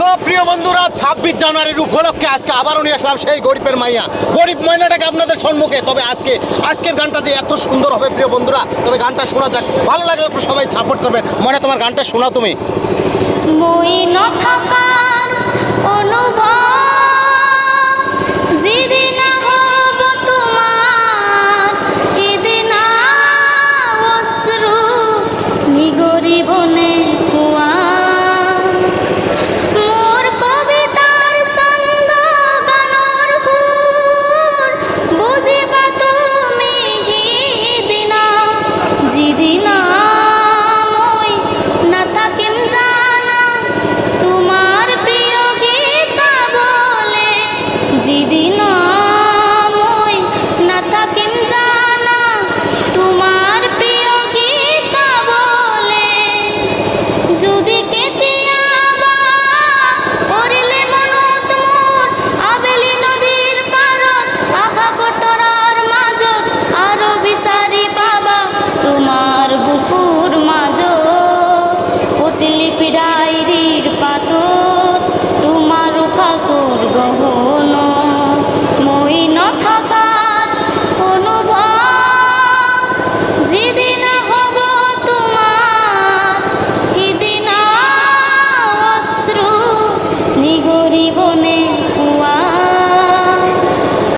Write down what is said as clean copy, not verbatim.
তো প্রিয় বন্ধুরা 26 জানুয়ারির উপলক্ষে আজকে আবারও নিয়ে আসলাম সেই গরিবের মাইয়া, গরিব ময়নাটাকে আপনাদের সম্মুখে। তবে আজকের গানটা যে এত সুন্দর হবে প্রিয় বন্ধুরা, তবে গানটা শোনা যাক। ভালো লাগলে একটু সবাই সাপোর্ট করবেন। মনে তোমার গানটা শোনা তুমি। মই নথকা